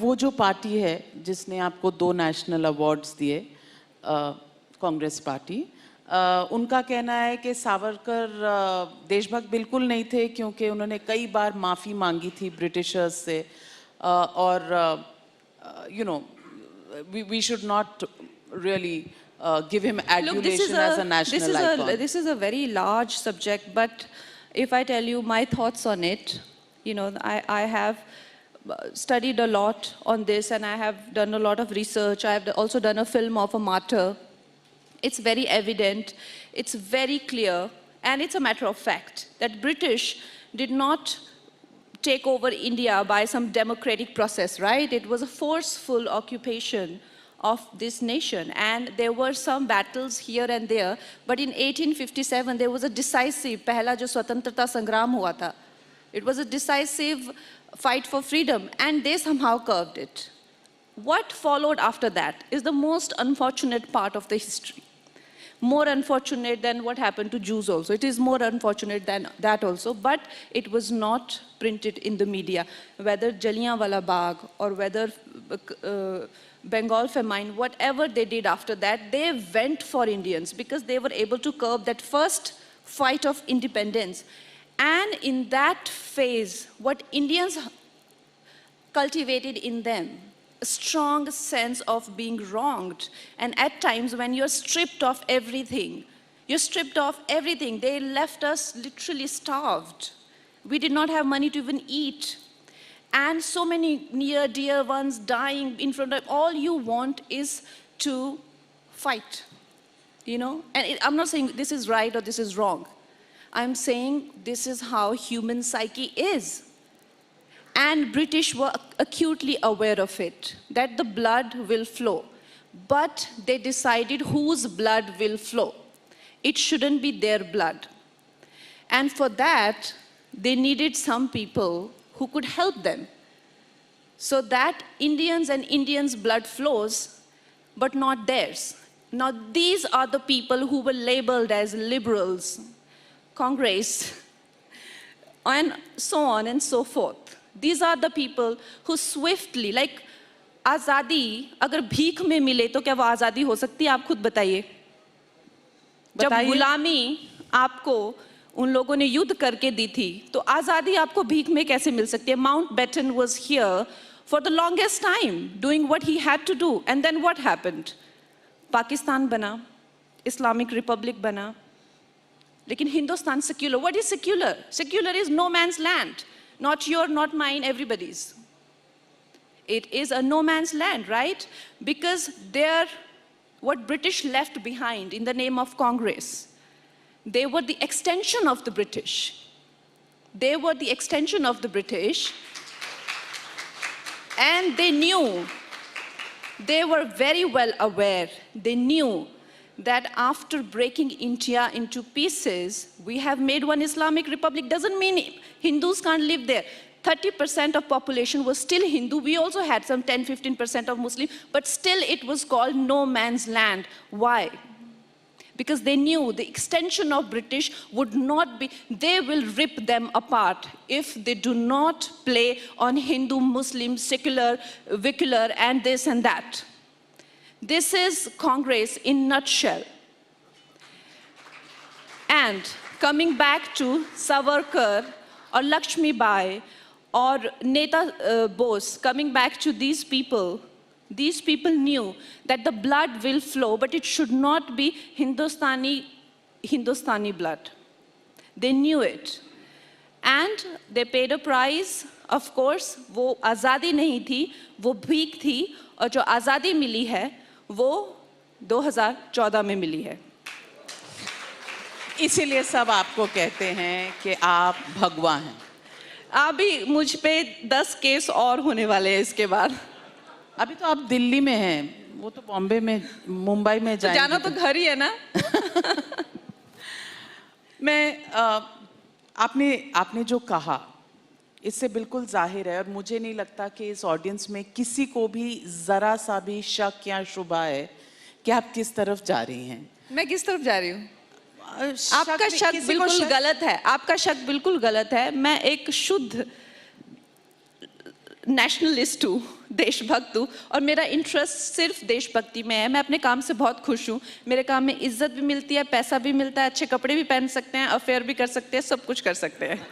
वो जो पार्टी है जिसने आपको 2 नेशनल अवार्ड्स दिए, कांग्रेस पार्टी, उनका कहना है कि सावरकर देशभक्त बिल्कुल नहीं थे क्योंकि उन्होंने कई बार माफ़ी मांगी थी ब्रिटिशर्स से, और you know, we should not really give him adulation as a national icon. This is a very large subject, but if I tell you my thoughts on it, you know, I have studied a lot on this and I have done a lot of research. I have also done a film of a martyr. It's very evident, it's very clear, and it's a matter of fact that British did not take over India by some democratic process, right? It was a forceful occupation of this nation, and there were some battles here and there, but in 1857 there was a decisive, पहला जो स्वतंत्रता संग्राम हुआ था, it was a decisive fight for freedom, and they somehow curbed it. What followed after that is the most unfortunate part of the history. More unfortunate than what happened to Jews also. It is more unfortunate than that also, but it was not printed in the media. Whether Jallianwala Bagh or whether Bengal famine, whatever they did after that, they went for Indians because they were able to curb that first fight of independence. And in that phase, what Indians cultivated in them, a strong sense of being wronged. And at times when you're stripped of everything, they left us literally starved. We did not have money to even eat. And so many near dear ones dying in front of, all you want is to fight, you know? And I'm not saying this is right or this is wrong. I'm saying this is how human psyche is. And British were acutely aware of it, that the blood will flow. But they decided whose blood will flow. It shouldn't be their blood. And for that, they needed some people who could help them. So that Indians and Indians' blood flows, but not theirs. Now these are the people who were labeled as liberals, Congress, and so on and so forth. These are the people who swiftly, like आज़ादी अगर भीख में मिले तो क्या वो आज़ादी हो सकती है? आप खुद बताइए। जब गुलामी आपको उन लोगों ने युद्ध करके दी थी तो आज़ादी आपको भीख में कैसे मिल सकती है? Mountbatten was here for the longest time doing what he had to do, and then what happened? Pakistan बना, Islamic Republic बना, लेकिन Hindustan secular. What is secular? Secular is no man's land. Not your, not mine, everybody's. It is a no man's land, right? Because what British left behind in the name of Congress, they were the extension of the British. They were the extension of the British. And they knew, they were very well aware, they knew that after breaking India into pieces, we have made one Islamic Republic. Doesn't mean Hindus can't live there. 30% of population was still Hindu. We also had some 10-15% of Muslim, but still it was called no man's land. Why? Because they knew the extension of British would not be, they will rip them apart if they do not play on Hindu, Muslim, secular, vicular, and this and that. This is Congress in a nutshell. And coming back to Savarkar or Lakshmi Bai or Neta Bose, coming back to these people knew that the blood will flow, but it should not be Hindustani blood. They knew it. And they paid a price, of course. वो आज़ादी नहीं थी, वो भीख थी, और जो आज़ादी मिली है, वो 2014 में मिली है। इसीलिए सब आपको कहते हैं कि आप भगवा हैं। अभी मुझ पे 10 केस और होने वाले हैं इसके बाद। अभी तो आप दिल्ली में हैं, वो तो बॉम्बे में, मुंबई में जाएंगे। जाना तो घर ही है ना। आपने जो कहा इससे बिल्कुल जाहिर है, और मुझे नहीं लगता कि इस ऑडियंस में किसी को भी जरा सा भी शक या शुबा है कि आप किस तरफ जा रही हैं। मैं किस तरफ जा रही हूँ? आपका शक बिल्कुल गलत है। आपका शक बिल्कुल गलत है। मैं एक शुद्ध नेशनलिस्ट हूँ, देशभक्त हूँ, और मेरा इंटरेस्ट सिर्फ देशभक्ति में है। मैं अपने काम से बहुत खुश हूँ। मेरे काम में इज्जत भी मिलती है, पैसा भी मिलता है, अच्छे कपड़े भी पहन सकते हैं, अफेयर भी कर सकते हैं, सब कुछ कर सकते हैं।